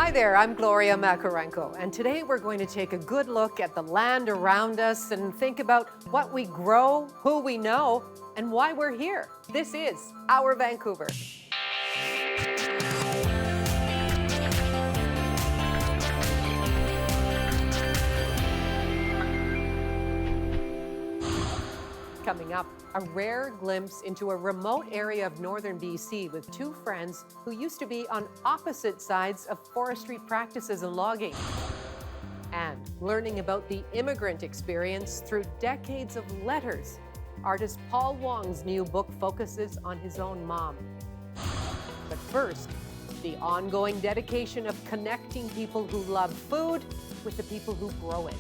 Hi there, I'm Gloria Makarenko, and today we're going to take a good look at the land around us and think about what we grow, who we know, and why we're here. This is Our Vancouver. Coming up, a rare glimpse into a remote area of northern BC with two friends who used to be on opposite sides of forestry practices and logging. And learning about the immigrant experience through decades of letters. Artist Paul Wong's new book focuses on his own mom. But first, the ongoing dedication of connecting people who love food with the people who grow it.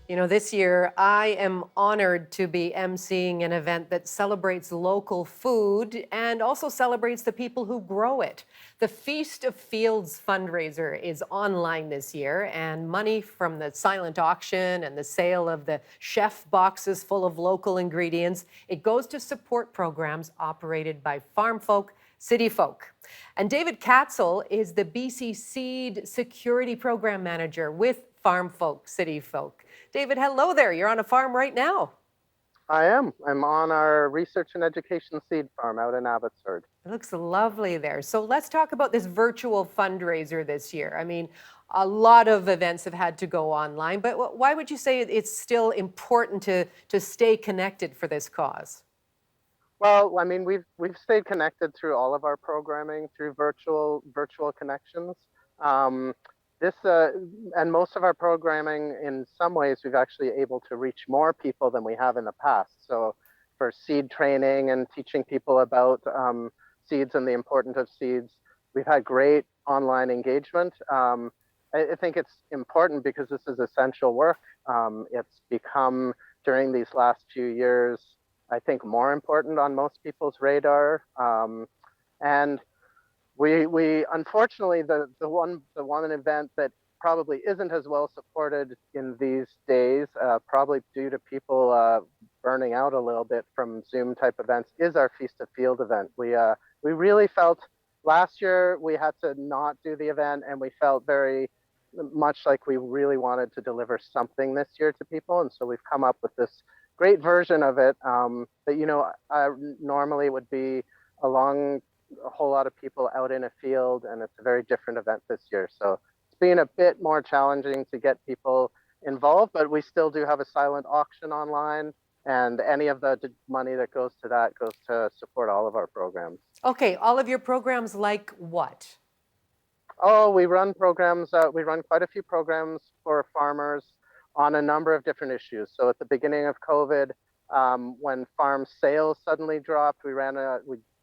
You know, this year I am honored to be emceeing an event that celebrates local food and also celebrates the people who grow it. The Feast of Fields fundraiser is online this year, and money from the silent auction and the sale of the chef boxes full of local ingredients, it goes to support programs operated by farm folk, city folk. And David Katzel is the BC Seed Security Program Manager with Farm Folk, City Folk. David, hello there. You're on a farm right now. I am. I'm on our research and education seed farm out in Abbotsford. It looks lovely there. So let's talk about this virtual fundraiser this year. I mean, a lot of events have had to go online, but why would you say it's still important to stay connected for this cause? Well, I mean, we've stayed connected through all of our programming through virtual connections. And most of our programming, in some ways, we've actually able to reach more people than we have in the past. So for seed training and teaching people about seeds and the importance of seeds, we've had great online engagement. I think it's important because this is essential work. It's become, during these last few years, I think more important on most people's radar. And we unfortunately, the one event that probably isn't as well supported in these days, probably due to people burning out a little bit from Zoom type events, is our Feast of Field event. We really felt last year we had to not do the event, and we felt very much like we really wanted to deliver something this year to people, and so we've come up with this great version of it that normally would be along a whole lot of people out in a field, and it's a very different event this year. So it's been a bit more challenging to get people involved, but we still do have a silent auction online, and any of the money that goes to that goes to support all of our programs. Okay, all of your programs like what? Oh, we run programs, we run quite a few programs for farmers on a number of different issues. So at the beginning of COVID, when farm sales suddenly dropped,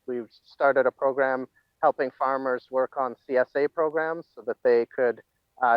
we started a program helping farmers work on CSA programs so that they could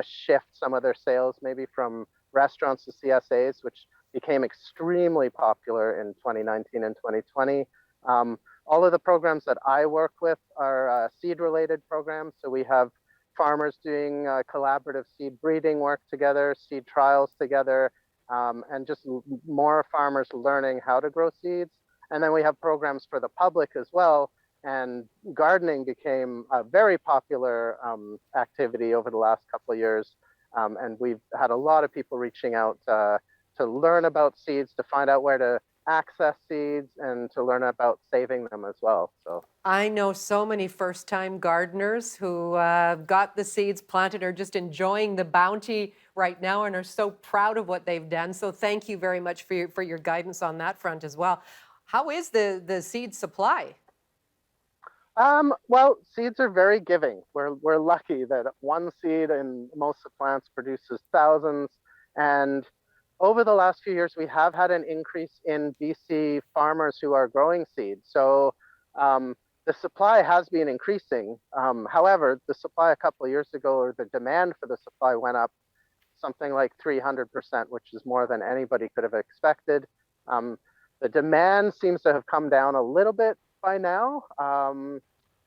shift some of their sales maybe from restaurants to CSAs, which became extremely popular in 2019 and 2020. All of the programs that I work with are seed-related programs. So we have farmers doing collaborative seed breeding work together, seed trials together, and just more farmers learning how to grow seeds. And then we have programs for the public as well. And gardening became a very popular activity over the last couple of years. And we've had a lot of people reaching out to learn about seeds, to find out where to access seeds, and to learn about saving them as well. So I know so many first-time gardeners who got the seeds planted, are just enjoying the bounty right now and are so proud of what they've done. So thank you very much for your guidance on that front as well. How is the seed supply? Well, seeds are very giving. We're lucky that one seed in most of plants produces thousands. And over the last few years, we have had an increase in BC farmers who are growing seeds. So the supply has been increasing. However, the supply a couple of years ago, or the demand for the supply, went up something like 300%, which is more than anybody could have expected. The demand seems to have come down a little bit by now.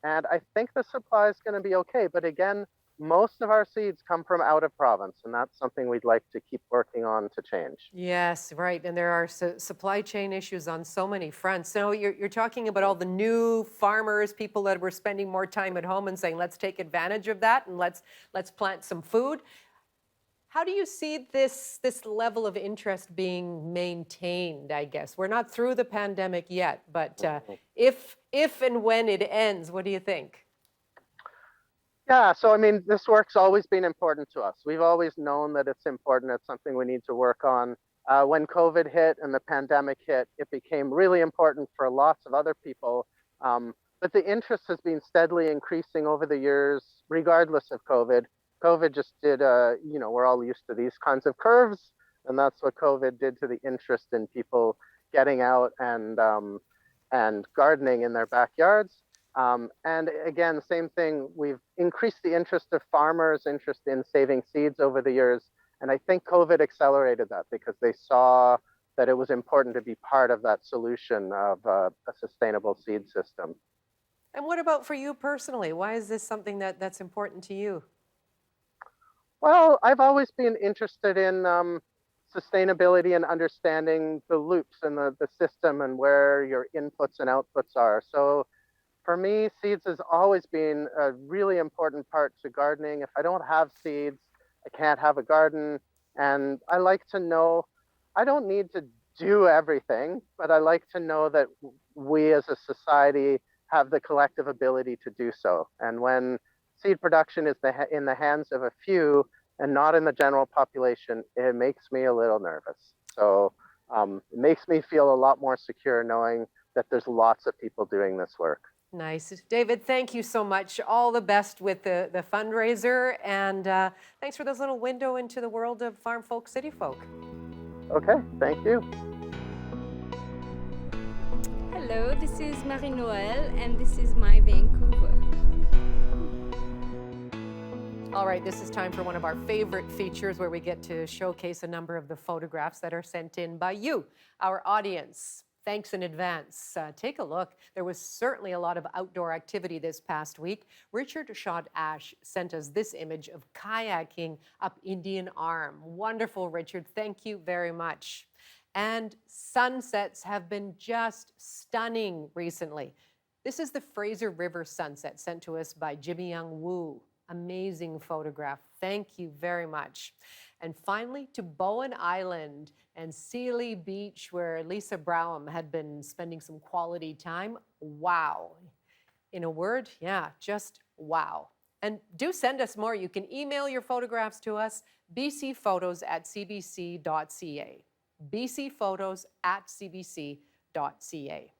And I think the supply is going to be okay. But again, most of our seeds come from out of province, and that's something we'd like to keep working on to change. Yes, right. And there are supply chain issues on so many fronts. So you're talking about all the new farmers, people that were spending more time at home and saying, let's take advantage of that and let's plant some food. How do you see this level of interest being maintained, I guess? We're not through the pandemic yet, but if and when it ends, what do you think? Yeah, so I mean, this work's always been important to us. We've always known that it's important. It's something we need to work on. When COVID hit and the pandemic hit, it became really important for lots of other people. But the interest has been steadily increasing over the years, regardless of COVID. COVID just did, we're all used to these kinds of curves, and that's what COVID did to the interest in people getting out and gardening in their backyards. And again, same thing, we've increased the interest of farmers' interest in saving seeds over the years. And I think COVID accelerated that because they saw that it was important to be part of that solution of a sustainable seed system. And what about for you personally? Why is this something that's important to you? Well, I've always been interested in sustainability and understanding the loops and the system and where your inputs and outputs are. So for me, seeds has always been a really important part to gardening. If I don't have seeds, I can't have a garden. And I like to know, I don't need to do everything, but I like to know that we as a society have the collective ability to do so. And when seed production is in the hands of a few and not in the general population, it makes me a little nervous. So it makes me feel a lot more secure knowing that there's lots of people doing this work. Nice. David, thank you so much. All the best with the fundraiser, and thanks for this little window into the world of farm folk, city folk. Okay, thank you. Hello, this is Marie-Noël, and this is my Vancouver. All right, this is time for one of our favorite features where we get to showcase a number of the photographs that are sent in by you, our audience. Thanks in advance. Take a look. There was certainly a lot of outdoor activity this past week. Richard Shot-Ash sent us this image of kayaking up Indian Arm. Wonderful, Richard. Thank you very much. And sunsets have been just stunning recently. This is the Fraser River sunset sent to us by Jimmy Young Woo. Amazing photograph. Thank you very much. And finally, to Bowen Island and Sealy Beach, where Lisa Browham had been spending some quality time. Wow. In a word, yeah, just wow. And do send us more. You can email your photographs to us, bcphotos@cbc.ca. bcphotos@cbc.ca.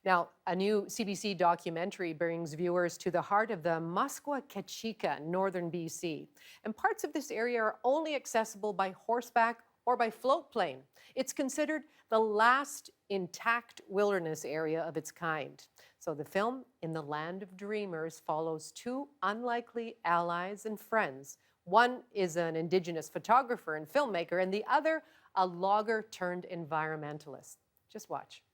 Now, a new CBC documentary brings viewers to the heart of the Muskwa Kachika, northern BC. And parts of this area are only accessible by horseback or by float plane. It's considered the last intact wilderness area of its kind. So the film, In the Land of Dreamers, follows two unlikely allies and friends. One is an Indigenous photographer and filmmaker, and the other, a logger turned environmentalist. Just watch.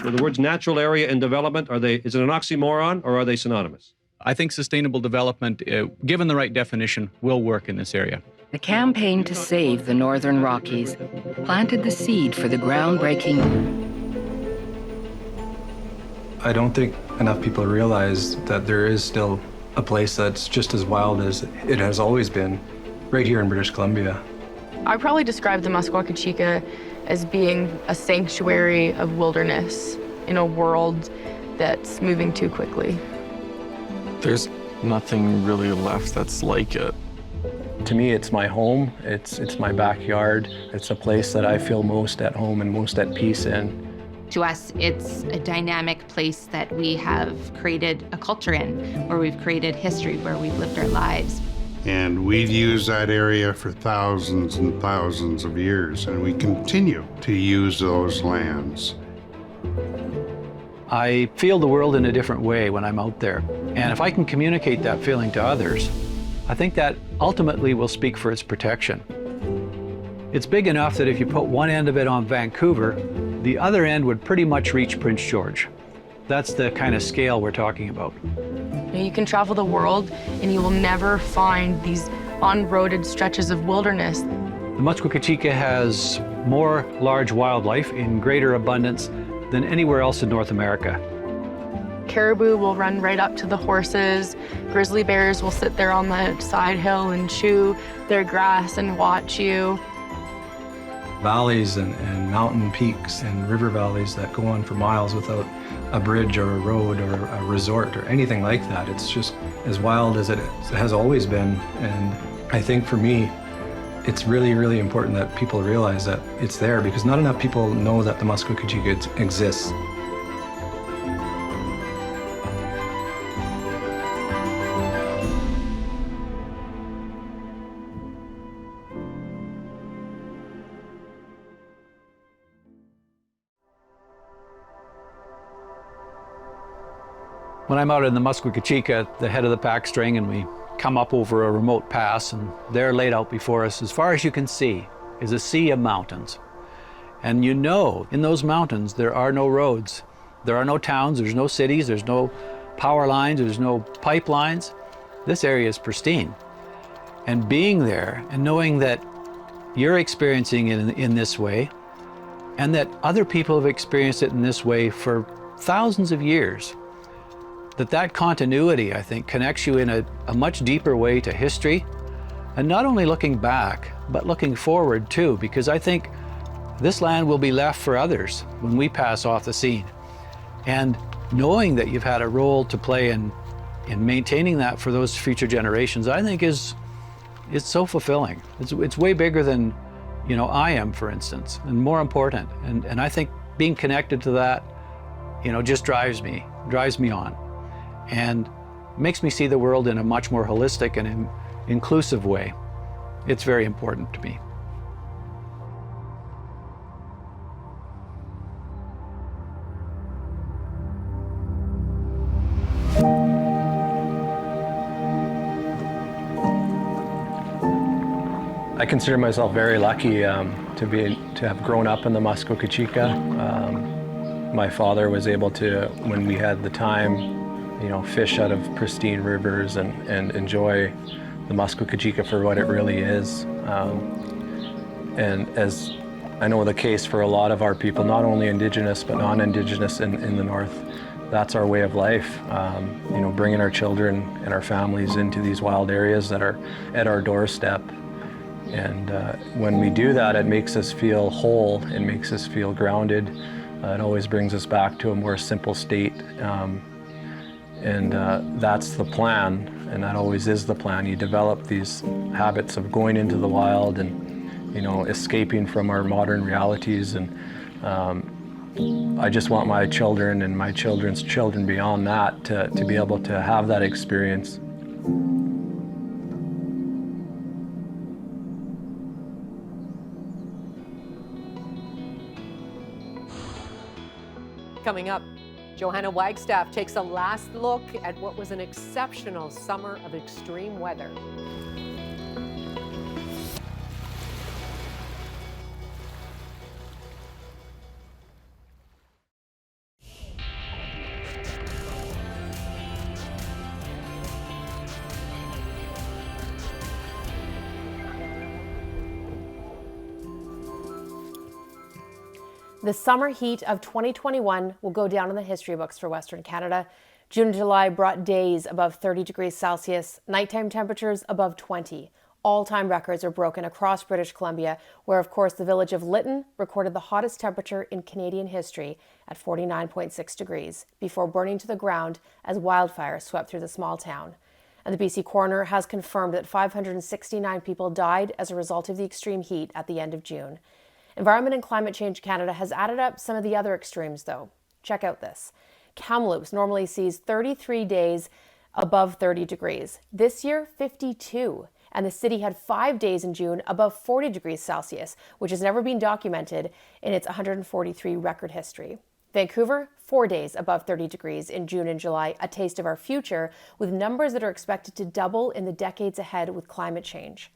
The words natural area and development, is it an oxymoron or are they synonymous? I think sustainable development, given the right definition, will work in this area. The campaign to save the Northern Rockies planted the seed for the groundbreaking. I don't think enough people realize that there is still a place that's just as wild as it has always been, right here in British Columbia. I'd probably describe the Muskwa Kachika as being a sanctuary of wilderness in a world that's moving too quickly. There's nothing really left that's like it. To me, it's my home, it's my backyard, it's a place that I feel most at home and most at peace in. To us, it's a dynamic place that we have created a culture in, where we've created history, where we've lived our lives. And we've used that area for thousands and thousands of years, and we continue to use those lands. I feel the world in a different way when I'm out there. And if I can communicate that feeling to others, I think that ultimately will speak for its protection. It's big enough that if you put one end of it on Vancouver, the other end would pretty much reach Prince George. That's the kind of scale we're talking about. You can travel the world and you will never find these unroaded stretches of wilderness. The Muskoka-Chika has more large wildlife in greater abundance than anywhere else in North America. Caribou will run right up to the horses. Grizzly bears will sit there on the side hill and chew their grass and watch you. Valleys and mountain peaks and river valleys that go on for miles without a bridge or a road or a resort or anything like that. It's just as wild as it has always been. And I think for me, it's really, really important that people realize that it's there, because not enough people know that the Muskoka-Chika exists. When I'm out in the Muskoka-Chika at the head of the pack string and we come up over a remote pass, and there laid out before us, as far as you can see, is a sea of mountains. And you know, in those mountains, there are no roads. There are no towns, there's no cities, there's no power lines, there's no pipelines. This area is pristine. And being there and knowing that you're experiencing it in this way, and that other people have experienced it in this way for thousands of years, that continuity, I think, connects you in a much deeper way to history, and not only looking back, but looking forward too, because I think this land will be left for others when we pass off the scene. And knowing that you've had a role to play in maintaining that for those future generations, I think is so fulfilling. It's way bigger than, you know, I am, for instance, and more important. And I think being connected to that, you know, just drives me on. And makes me see the world in a much more holistic and inclusive way. It's very important to me. I consider myself very lucky to have grown up in the Muskoka-Chika. My father was able to, when we had the time, you know, fish out of pristine rivers and enjoy the Muskoka-Chika for what it really is. And as I know the case for a lot of our people, not only Indigenous but non-Indigenous in the North, that's our way of life. You know, bringing our children and our families into these wild areas that are at our doorstep. And when we do that, it makes us feel whole, it makes us feel grounded. It always brings us back to a more simple state. And that's the plan, and that always is the plan. You develop these habits of going into the wild and, you know, escaping from our modern realities. And I just want my children and my children's children beyond that to be able to have that experience. Coming up, Johanna Wagstaffe takes a last look at what was an exceptional summer of extreme weather. The summer heat of 2021 will go down in the history books for Western Canada. June and July brought days above 30 degrees Celsius, nighttime temperatures above 20. All-time records are broken across British Columbia, where, of course, the village of Lytton recorded the hottest temperature in Canadian history at 49.6 degrees, before burning to the ground as wildfires swept through the small town. And the BC coroner has confirmed that 569 people died as a result of the extreme heat at the end of June. Environment and Climate Change Canada has added up some of the other extremes, though. Check out this. Kamloops normally sees 33 days above 30 degrees. This year, 52. And the city had 5 days in June above 40 degrees Celsius, which has never been documented in its 143 record history. Vancouver, 4 days above 30 degrees in June and July, a taste of our future, with numbers that are expected to double in the decades ahead with climate change.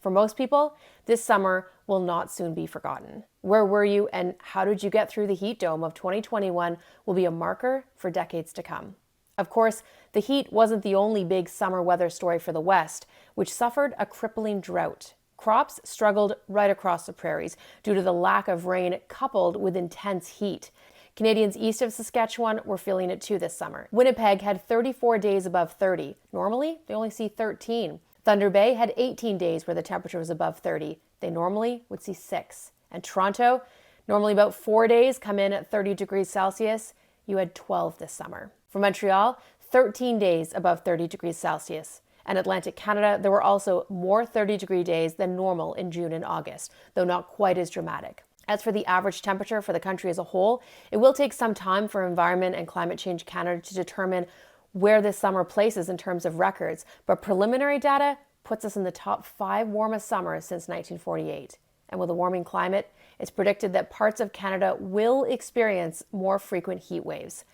For most people, this summer will not soon be forgotten. Where were you and how did you get through the heat dome of 2021 will be a marker for decades to come. Of course, the heat wasn't the only big summer weather story for the West, which suffered a crippling drought. Crops struggled right across the prairies due to the lack of rain coupled with intense heat. Canadians east of Saskatchewan were feeling it too this summer. Winnipeg had 34 days above 30. Normally, they only see 13. Thunder Bay had 18 days where the temperature was above 30. They normally would see 6. And Toronto, normally about 4 days come in at 30 degrees Celsius. You had 12 this summer. For Montreal, 13 days above 30 degrees Celsius. And Atlantic Canada, there were also more 30-degree days than normal in June and August, though not quite as dramatic. As for the average temperature for the country as a whole, it will take some time for Environment and Climate Change Canada to determine where this summer places in terms of records, but preliminary data puts us in the top 5 warmest summers since 1948. And with a warming climate, it's predicted that parts of Canada will experience more frequent heat waves.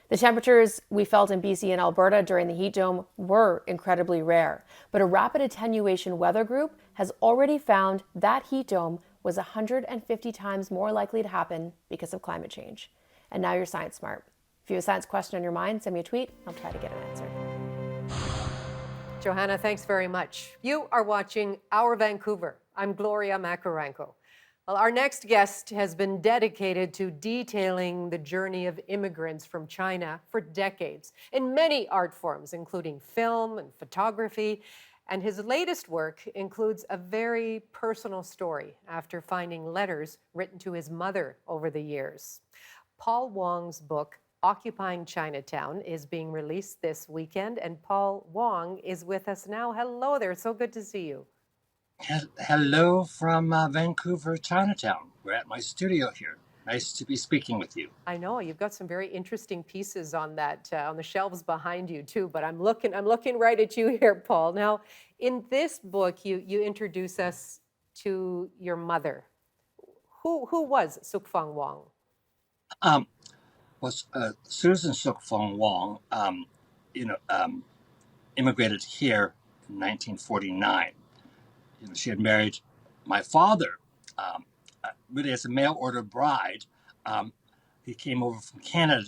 The temperatures we felt in BC and Alberta during the heat dome were incredibly rare, but a rapid attenuation weather group has already found that heat dome was 150 times more likely to happen because of climate change. And now you're science smart. If you have a science question on your mind, send me a tweet. I'll try to get an answer. Johanna, thanks very much. You are watching Our Vancouver. I'm Gloria Macarenko. Well, our next guest has been dedicated to detailing the journey of immigrants from China for decades in many art forms, including film and photography. And his latest work includes a very personal story after finding letters written to his mother over the years. Paul Wong's book, Occupying Chinatown, is being released this weekend, and Paul Wong is with us now. Hello there, so good to see you. Hello from Vancouver, Chinatown. We're at my studio here. Nice to be speaking with you. I know you've got some very interesting pieces on that on the shelves behind you too. But I'm looking right at you here, Paul. Now, in this book, you introduce us to your mother. Who was Sukfang Wong? Susan Sukfang Wong, immigrated here in 1949. She had married my father, really as a mail order bride. He came over from Canada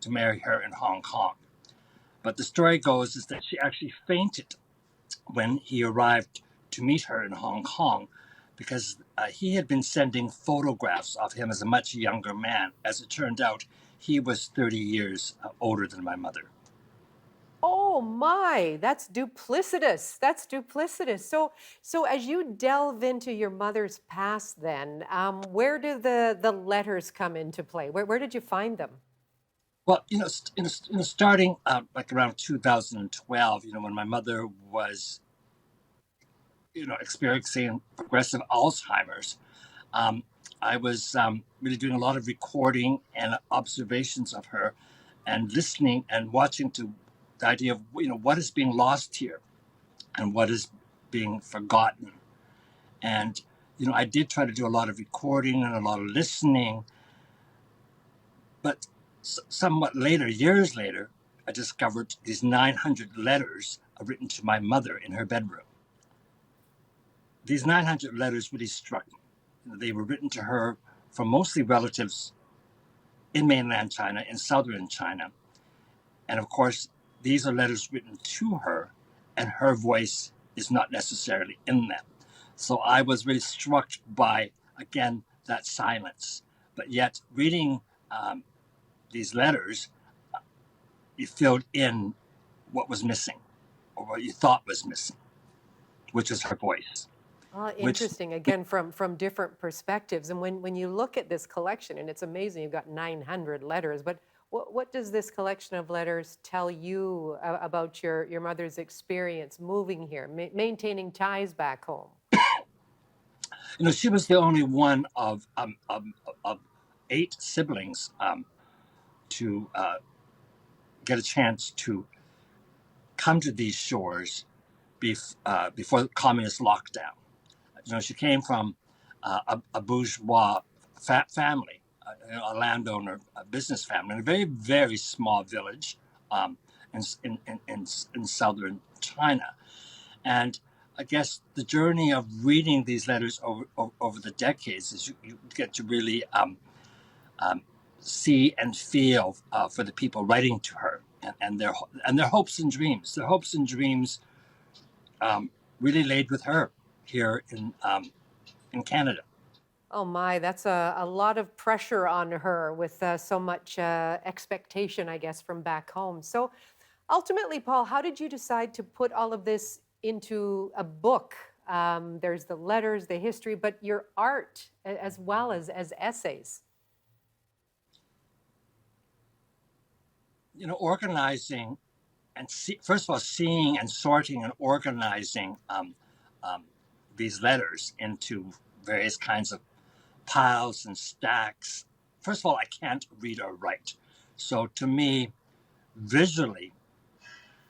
to marry her in Hong Kong. But the story goes is that she actually fainted when he arrived to meet her in Hong Kong because he had been sending photographs of him as a much younger man. As it turned out, he was 30 years older than my mother. Oh my, that's duplicitous. That's duplicitous. So as you delve into your mother's past then, where do the letters come into play? Where did you find them? Well, starting like around 2012, when my mother was, experiencing progressive Alzheimer's, I was really doing a lot of recording and observations of her and listening and watching to the idea of, what is being lost here and what is being forgotten. And, I did try to do a lot of recording and a lot of listening, but somewhat later, years later, I discovered these 900 letters written to my mother in her bedroom. These 900 letters really struck me. They were written to her from mostly relatives in mainland China, in southern China. And of course, these are letters written to her, and her voice is not necessarily in them. So I was really struck by, again, that silence. But yet, reading these letters, you filled in what was missing, or what you thought was missing, which is her voice. Interesting, again, from different perspectives. And when you look at this collection, and it's amazing, you've got 900 letters, but what does this collection of letters tell you about your mother's experience moving here, maintaining ties back home? She was the only one of 8 siblings to get a chance to come to these shores before the communist lockdown. She came from a bourgeois family, a landowner, a business family, in a very, very small village in southern China. And I guess the journey of reading these letters over the decades is you get to really um, see and feel for the people writing to her and their hopes and dreams. Their hopes and dreams really laid with her here in Canada. Oh my, that's a lot of pressure on her with so much expectation, I guess, from back home. So ultimately, Paul, how did you decide to put all of this into a book? There's the letters, the history, but your art as well as essays. You know, organizing and first of all, seeing and sorting and organizing these letters into various kinds of piles and stacks. First of all, I can't read or write. So to me, visually,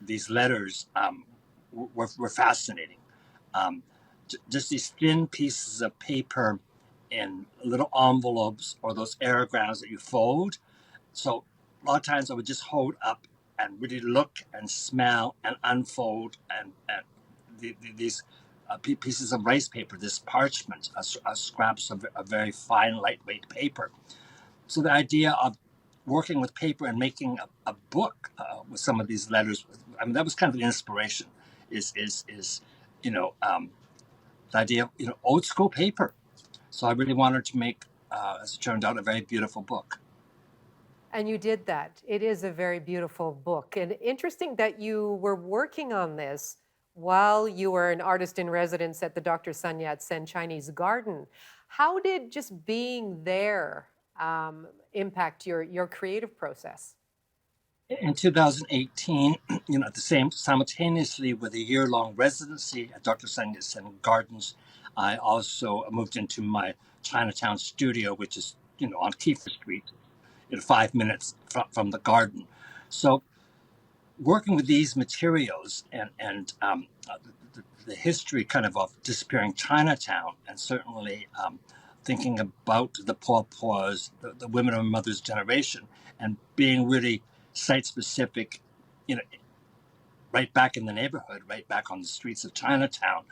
these letters were fascinating. Um, just these thin pieces of paper in little envelopes or those aerograms that you fold. So a lot of times I would just hold up and really look and smell and unfold and these pieces of rice paper, this parchment, scraps of a very fine, lightweight paper. So the idea of working with paper and making a book with some of these letters, I mean, that was kind of the inspiration. Is you know the idea of old school paper. So I really wanted to make, as it turned out, a very beautiful book. And you did that. It is a very beautiful book. And interesting that you were working on this while you were an artist in residence at the Dr. Sun Yat-sen Chinese Garden. How did just being there impact your creative process? In 2018, at the simultaneously with a year-long residency at Dr. Sun Yat-sen Gardens, I also moved into my Chinatown studio, which is on Kiefer Street, 5 minutes from the garden. So working with these materials and the history kind of disappearing Chinatown, and certainly thinking about the Paws, the women of my mother's generation, and being really site-specific, right back in the neighborhood, right back on the streets of Chinatown,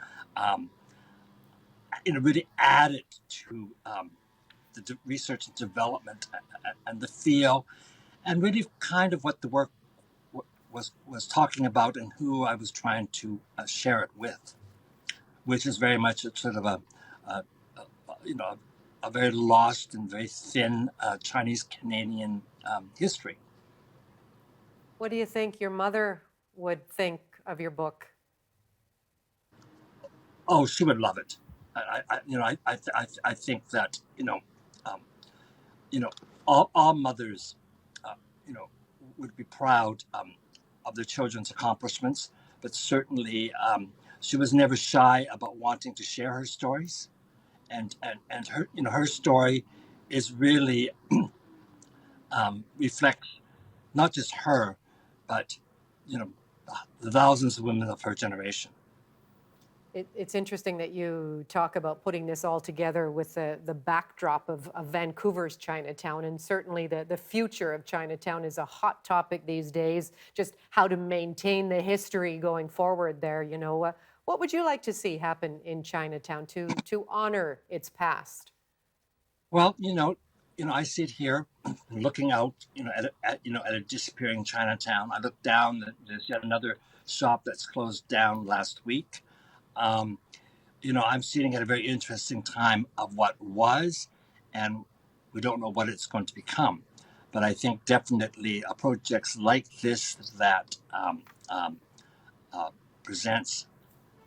really added to the research and development and the feel, and really kind of what the work was talking about and who I was trying to share it with, which is very much a sort of a very lost and very thin Chinese Canadian history. What do you think your mother would think of your book? Oh, she would love it. I think that all mothers would be proud of their children's accomplishments, but certainly she was never shy about wanting to share her stories, and her her story is really reflects not just her, but the thousands of women of her generation. It's interesting that you talk about putting this all together with the backdrop of Vancouver's Chinatown, and certainly the future of Chinatown is a hot topic these days, just how to maintain the history going forward there. What would you like to see happen in Chinatown to honor its past? Well, I sit here looking out, at a disappearing Chinatown. I look down, there's yet another shop that's closed down last week. I'm sitting at a very interesting time of what was, and we don't know what it's going to become. But I think definitely projects like this that presents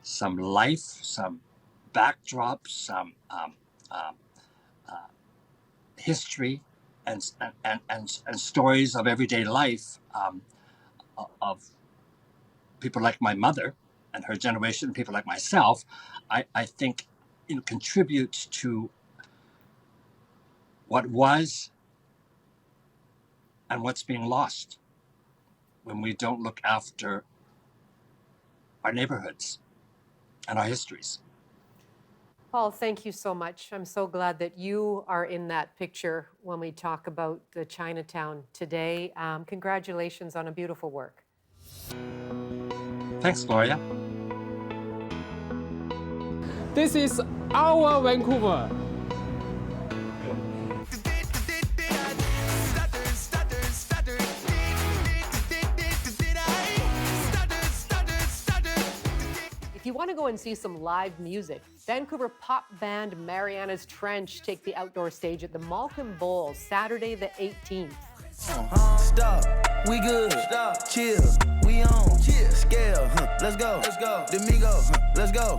some life, some backdrop, some history, and stories of everyday life of people like my mother and her generation, people like myself, I think contributes to what was and what's being lost when we don't look after our neighborhoods and our histories. Paul, thank you so much. I'm so glad that you are in that picture when we talk about the Chinatown today. Congratulations on a beautiful work. Thanks, Gloria. This is our Vancouver. If you want to go and see some live music, Vancouver pop band Mariana's Trench take the outdoor stage at the Malcolm Bowl Saturday the 18th. Stop, we good. Stop, chill, we on. Chill, scale, let's go. Let's go. Domingo, let's go.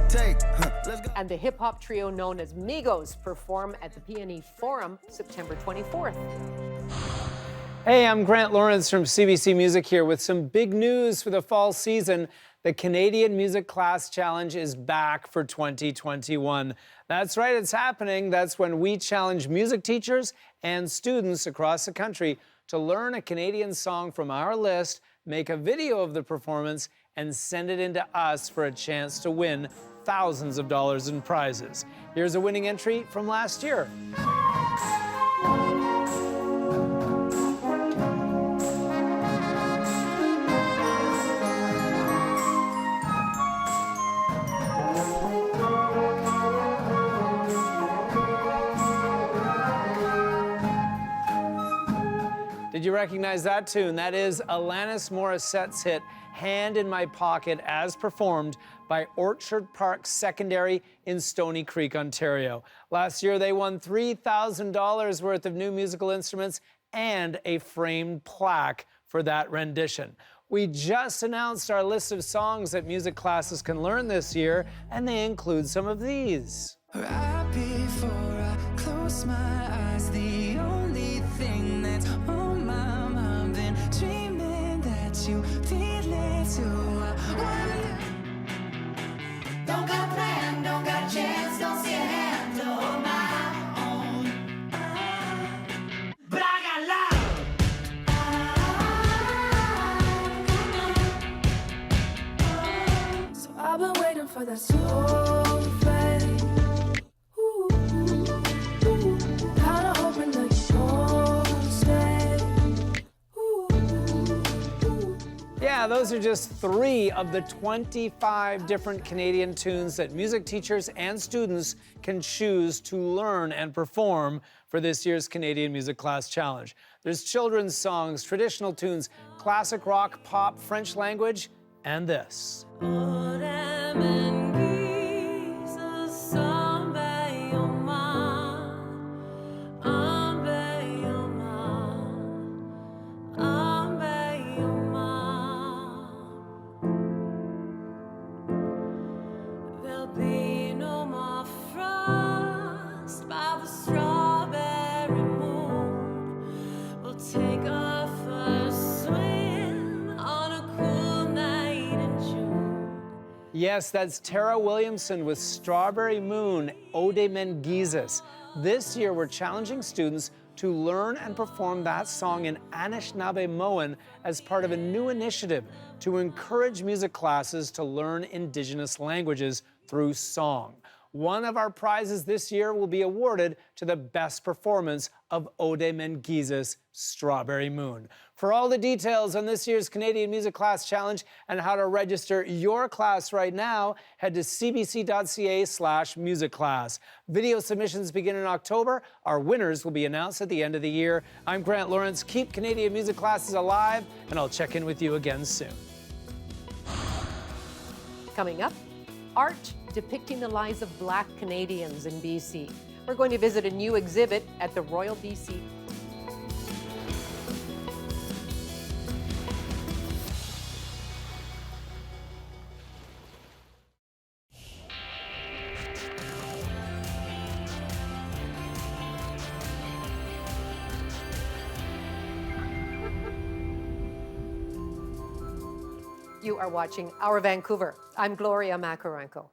Take, let's go. And the hip-hop trio known as Migos perform at the PNE Forum September 24th. Hey, I'm Grant Lawrence from CBC Music here with some big news for the fall season. The Canadian Music Class Challenge is back for 2021. That's right, it's happening. That's when we challenge music teachers and students across the country to learn a Canadian song from our list, make a video of the performance, and send it in to us for a chance to win thousands of dollars in prizes. Here's a winning entry from last year. Did you recognize that tune? That is Alanis Morissette's hit, Hand in My Pocket, as performed by Orchard Park Secondary in Stony Creek, Ontario. Last year, they won $3,000 worth of new musical instruments and a framed plaque for that rendition. We just announced our list of songs that music classes can learn this year, and they include some of these. Right before I close my eyes, the only thing that's on my mind, been dreaming that you feel it too. Don't got a plan, don't got a chance, don't see a hand to hold my own. But I got love. So I've been waiting for that soul. Yeah, those are just 3 of the 25 different Canadian tunes that music teachers and students can choose to learn and perform for this year's Canadian Music Class Challenge. There's children's songs, traditional tunes, classic rock, pop, French language, and this. Yes, that's Tara Williamson with Strawberry Moon, Ode Mengises. This year, we're challenging students to learn and perform that song in Anishinaabemowin as part of a new initiative to encourage music classes to learn Indigenous languages through song. One of our prizes this year will be awarded to the best performance of Ode Mengises' Strawberry Moon. For all the details on this year's Canadian Music Class Challenge and how to register your class right now, head to cbc.ca/musicclass. Video submissions begin in October. Our winners will be announced at the end of the year. I'm Grant Lawrence. Keep Canadian music classes alive, and I'll check in with you again soon. Coming up, art depicting the lives of Black Canadians in BC. We're going to visit a new exhibit at the Royal BC. You are watching Our Vancouver. I'm Gloria Makarenko.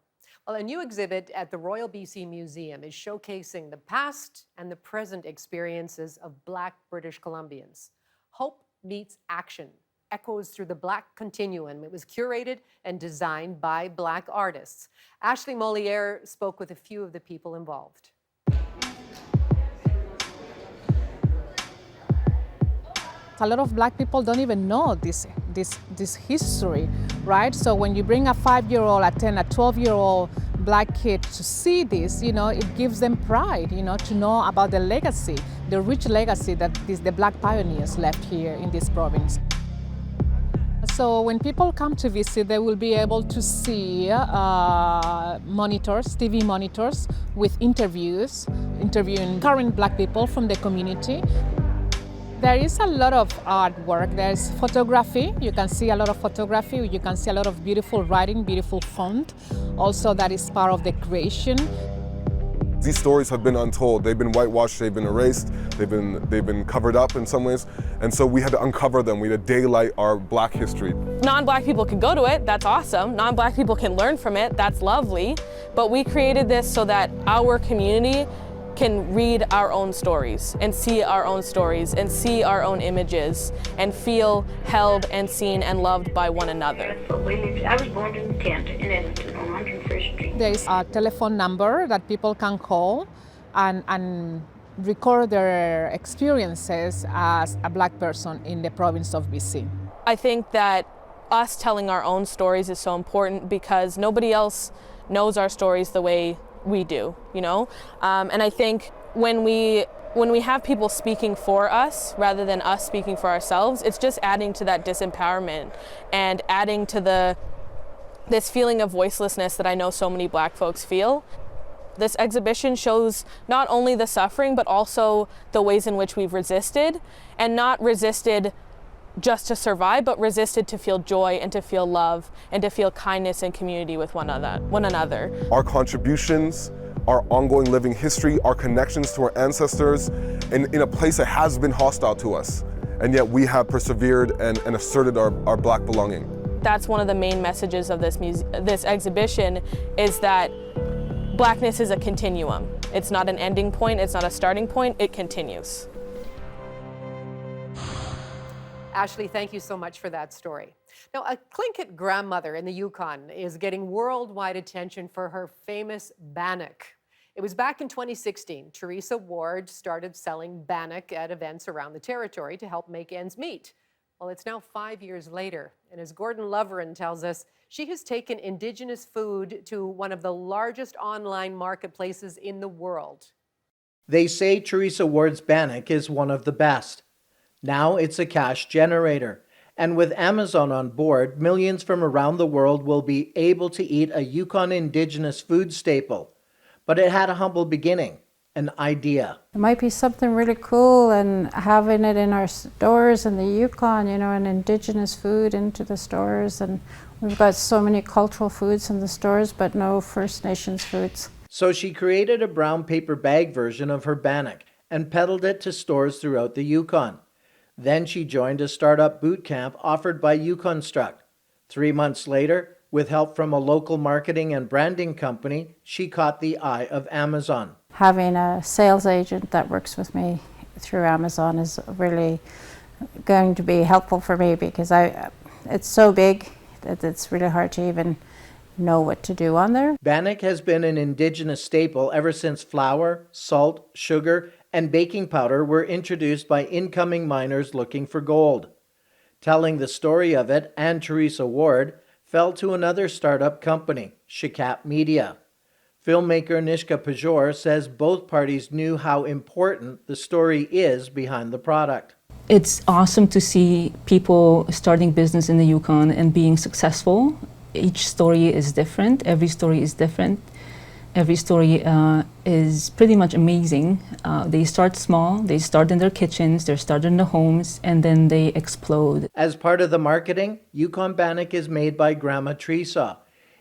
Well, a new exhibit at the Royal BC Museum is showcasing the past and the present experiences of Black British Columbians. Hope meets action echoes through the Black continuum. It was curated and designed by Black artists. Ashley Moliere spoke with a few of the people involved. A lot of Black people don't even know this history, right? So when you bring a 5-year-old, a 10, a 12-year-old Black kids to see this, it gives them pride, to know about the legacy, the rich legacy that the Black pioneers left here in this province. So when people come to visit, they will be able to see monitors, TV monitors with interviewing current Black people from the community. There is a lot of artwork. There's photography. You can see a lot of photography. You can see a lot of beautiful writing, beautiful font. Also, that is part of the creation. These stories have been untold. They've been whitewashed, they've been erased, they've been covered up in some ways. And so we had to uncover them. We had to daylight our Black history. Non-Black people can go to it, that's awesome. Non-Black people can learn from it, that's lovely. But we created this so that our community can read our own stories and see our own stories and see our own images and feel held and seen and loved by one another. I was born in a tent in Edmonton on 101st Street. There is a telephone number that people can call and record their experiences as a Black person in the province of BC. I think that us telling our own stories is so important because nobody else knows our stories the way we do, and I think when we have people speaking for us rather than us speaking for ourselves, it's just adding to that disempowerment and adding to this feeling of voicelessness that I know so many Black folks feel. This exhibition shows not only the suffering but also the ways in which we've resisted, and not resisted just to survive, but resisted to feel joy and to feel love and to feel kindness and community with one another. Our contributions, our ongoing living history, our connections to our ancestors in a place that has been hostile to us, and yet we have persevered and asserted our Black belonging. That's one of the main messages of this exhibition, is that Blackness is a continuum. It's not an ending point, it's not a starting point, it continues. Ashley, thank you so much for that story. Now, a Tlingit grandmother in the Yukon is getting worldwide attention for her famous bannock. It was back in 2016. Teresa Ward started selling bannock at events around the territory to help make ends meet. Well, it's now 5 years later, and as Gordon Loverin tells us, she has taken Indigenous food to one of the largest online marketplaces in the world. They say Teresa Ward's bannock is one of the best. Now it's a cash generator. And with Amazon on board, millions from around the world will be able to eat a Yukon Indigenous food staple. But it had a humble beginning, an idea. It might be something really cool, and having it in our stores in the Yukon, an Indigenous food into the stores. And we've got so many cultural foods in the stores, but no First Nations foods. So she created a brown paper bag version of her bannock and peddled it to stores throughout the Yukon. Then she joined a startup boot camp offered by Yukon Struck. 3 months later, with help from a local marketing and branding company, she caught the eye of Amazon. Having a sales agent that works with me through Amazon is really going to be helpful for me, because it's so big that it's really hard to even know what to do on there. Bannock has been an Indigenous staple ever since flour, salt, sugar, and baking powder were introduced by incoming miners looking for gold. Telling the story of it, and Teresa Ward fell to another startup company, Shikap Media. Filmmaker Nishka Pajor says both parties knew how important the story is behind the product. It's awesome to see people starting business in the Yukon and being successful. Each story is different. Every story is different. Every story is pretty much amazing. They start small, they start in their kitchens, they start in their homes, and then they explode. As part of the marketing, Yukon Bannock is made by Grandma Teresa.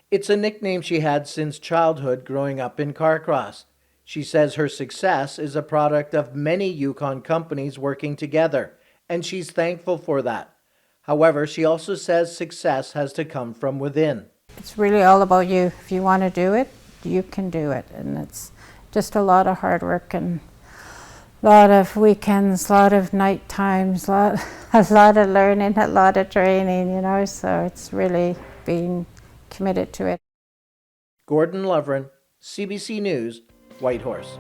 It's a nickname she had since childhood growing up in Carcross. She says her success is a product of many Yukon companies working together, and she's thankful for that. However, she also says success has to come from within. It's really all about you. If you want to do it, you can do it. And it's just a lot of hard work and a lot of weekends, a lot of night times, a lot of learning, a lot of training, so it's really being committed to it. Gordon Loverin, CBC News, Whitehorse.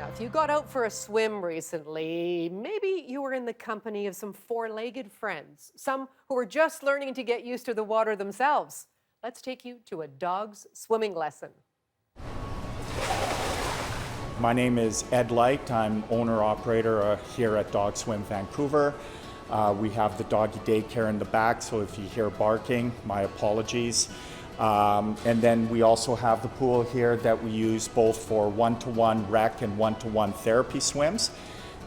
Now, if you got out for a swim recently, maybe you were in the company of some four-legged friends, some who were just learning to get used to the water themselves. let's take you to a dog's swimming lesson. My name is Ed Light. I'm owner-operator here at Dog Swim Vancouver. We have the doggy daycare in the back, so if you hear barking, my apologies. And then we also have the pool here that we use both for one-to-one rec and one-to-one therapy swims.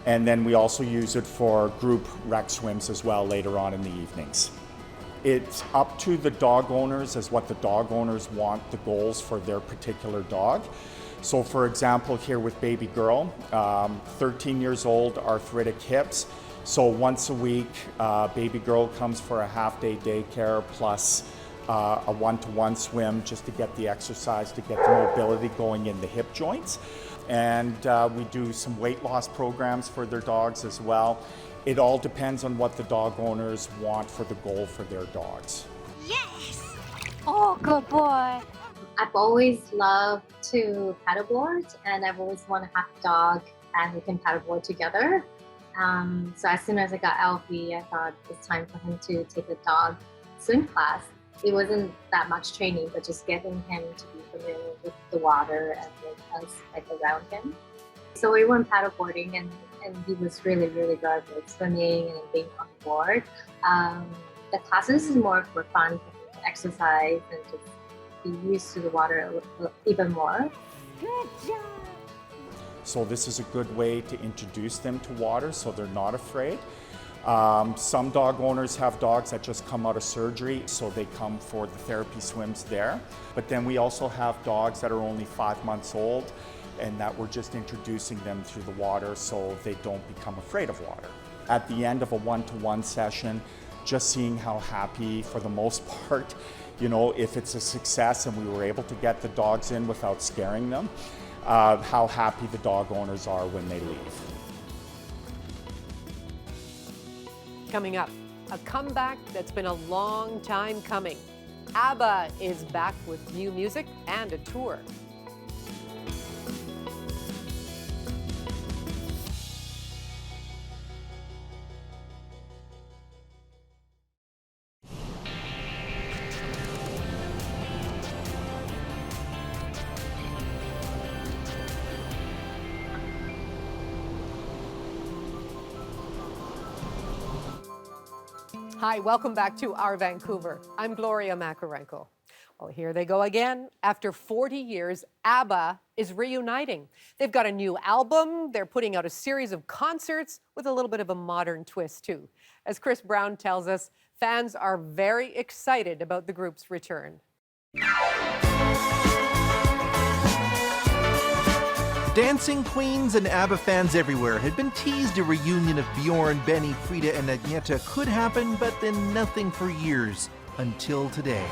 And then we also use it for group rec swims as well later on in the evenings. It's up to the dog owners as what the dog owners want the goals for their particular dog. So for example, here with baby girl, 13 years old, arthritic hips. So once a week, baby girl comes for a half-day daycare plus a one-to-one swim just to get the exercise, to get the mobility going in the hip joints. And we do some weight loss programs for their dogs as well. It all depends on what the dog owners want for the goal for their dogs. Yes! Oh, good boy. I've always loved to paddleboard, and I've always wanted to have a dog and we can paddleboard together. So as soon as I got Alfie, I thought it's time for him to take a dog swim class. It wasn't that much training, but just getting him to be familiar with the water and with us like around him. So we went paddleboarding, and he was really, really good with swimming and being on board. The classes is more for fun, for him to exercise and just be used to the water even more. Good job! So this is a good way to introduce them to water so they're not afraid. Some dog owners have dogs that just come out of surgery, so they come for the therapy swims there. But then we also have dogs that are only 5 months old and that we're just introducing them through the water so they don't become afraid of water. At the end of a one-to-one session, just seeing how happy, for the most part, you know, if it's a success and we were able to get the dogs in without scaring them, how happy the dog owners are when they leave. Coming up, a comeback that's been a long time coming. ABBA is back with new music and a tour. Hi, welcome back to Our Vancouver. I'm Gloria Makarenko. Well, here they go again. After 40 years, ABBA is reuniting. They've got a new album. They're putting out a series of concerts with a little bit of a modern twist, too. As Chris Brown tells us, fans are very excited about the group's return. Dancing queens and ABBA fans everywhere had been teased a reunion of Bjorn, Benny, Frida, and Agneta could happen, but then nothing for years, until today.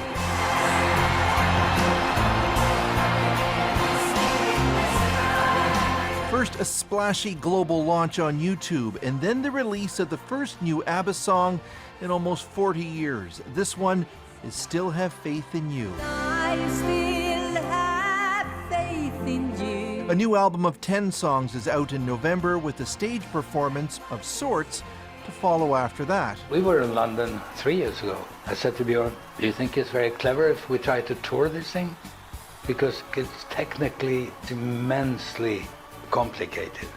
First, a splashy global launch on YouTube, and then the release of the first new ABBA song in almost 40 years. This one is Still Have Faith in You. I still have faith in you. A new album of 10 songs is out in November with a stage performance of sorts to follow after that. We were in London 3 years ago. I said to Bjorn, do you think it's very clever if we try to tour this thing? Because it's technically immensely complicated.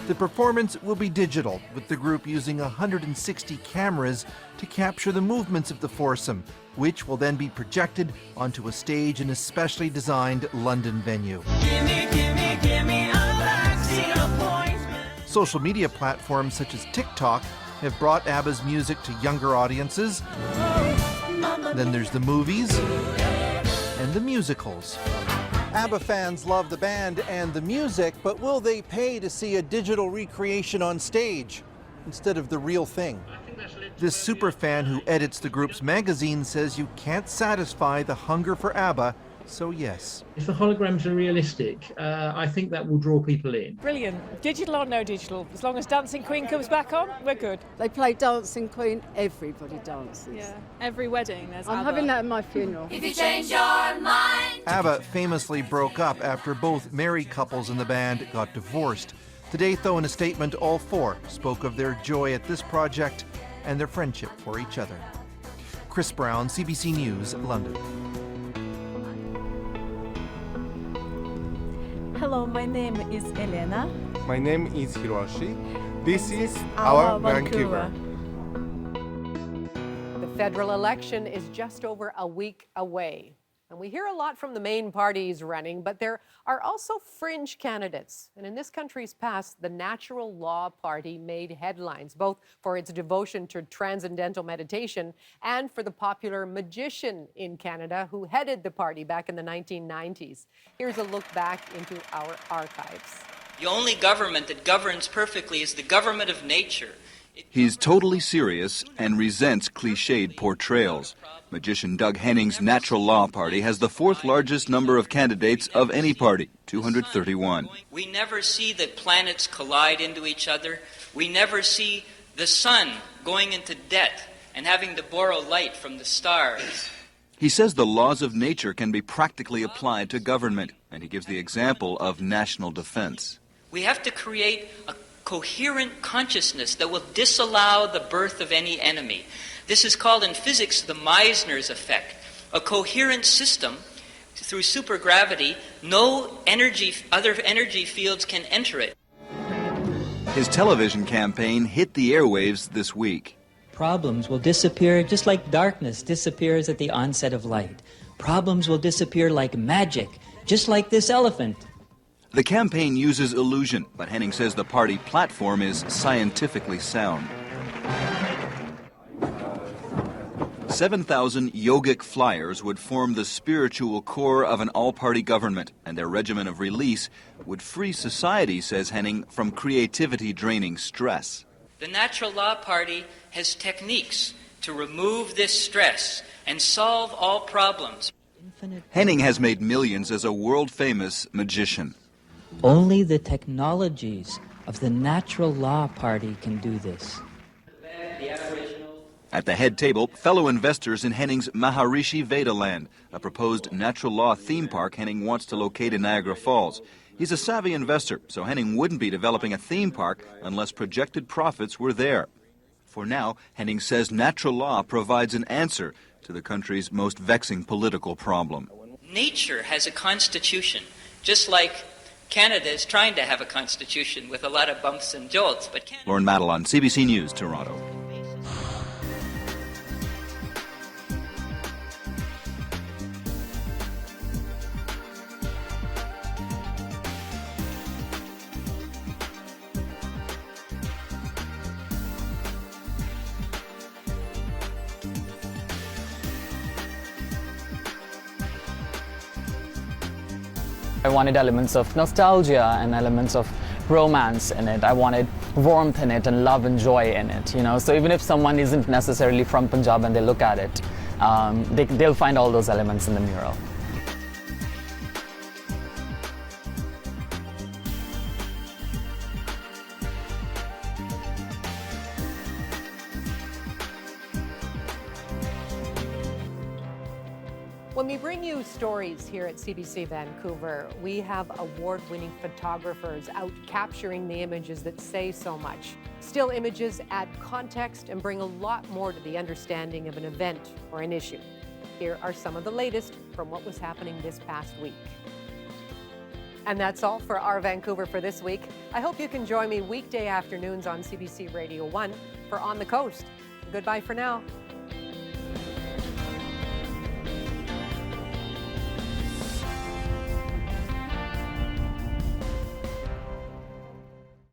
The performance will be digital, with the group using 160 cameras to capture the movements of the foursome, which will then be projected onto a stage in a specially designed London venue. Social media platforms such as TikTok have brought ABBA's music to younger audiences. Then there's the movies and the musicals. ABBA fans love the band and the music, but will they pay to see a digital recreation on stage instead of the real thing? This superfan who edits the group's magazine says you can't satisfy the hunger for ABBA, so yes. If the holograms are realistic, I think that will draw people in. Brilliant. Digital or no digital, as long as Dancing Queen comes back on, we're good. They play Dancing Queen, everybody dances. Yeah, every wedding there's I'm ABBA. having that at my funeral. If you change your mind. ABBA famously broke up after both married couples in the band got divorced. Today, though, in a statement, all four spoke of their joy at this project and their friendship for each other. Chris Brown, CBC News, London. Hello, my name is Elena. My name is Hiroshi. This is our Vancouver. The federal election is just over a week away. And we hear a lot from the main parties running, but there are also fringe candidates. And in this country's past, the Natural Law Party made headlines, both for its devotion to transcendental meditation and for the popular magician in Canada who headed the party back in the 1990s. Here's a look back into our archives. The only government that governs perfectly is the government of nature. He's totally serious and resents cliched portrayals. Magician Doug Henning's Natural Law Party has the fourth largest number of candidates of any party, 231. We never see the planets collide into each other. We never see the sun going into debt and having to borrow light from the stars. He says the laws of nature can be practically applied to government, and he gives the example of national defense. We have to create a coherent consciousness that will disallow the birth of any enemy. This is called in physics the Meissner's effect. A coherent system, through supergravity, no other energy fields can enter it. His television campaign hit the airwaves this week. Problems will disappear just like darkness disappears at the onset of light. Problems will disappear like magic, just like this elephant. The campaign uses illusion, but Henning says the party platform is scientifically sound. 7,000 yogic flyers would form the spiritual core of an all-party government, and their regimen of release would free society, says Henning, from creativity-draining stress. The Natural Law Party has techniques to remove this stress and solve all problems. Henning has made millions as a world-famous magician. Only the technologies of the Natural Law Party can do this. At the head table, fellow investors in Henning's Maharishi Veda land, a proposed natural law theme park Henning wants to locate in Niagara Falls. He's a savvy investor, so Henning wouldn't be developing a theme park unless projected profits were there. For now, Henning says natural law provides an answer to the country's most vexing political problem. Nature has a constitution, just like Canada is trying to have a constitution with a lot of bumps and jolts. But Lauren Madelon, CBC News, Toronto. I wanted elements of nostalgia and elements of romance in it. I wanted warmth in it and love and joy in it, you know. So even if someone isn't necessarily from Punjab and they look at it, they'll find all those elements in the mural. When we bring you stories here at CBC Vancouver, we have award-winning photographers out capturing the images that say so much. Still images add context and bring a lot more to the understanding of an event or an issue. Here are some of the latest from what was happening this past week. And that's all for our Vancouver for this week. I hope you can join me weekday afternoons on CBC Radio 1 for On the Coast. Goodbye for now.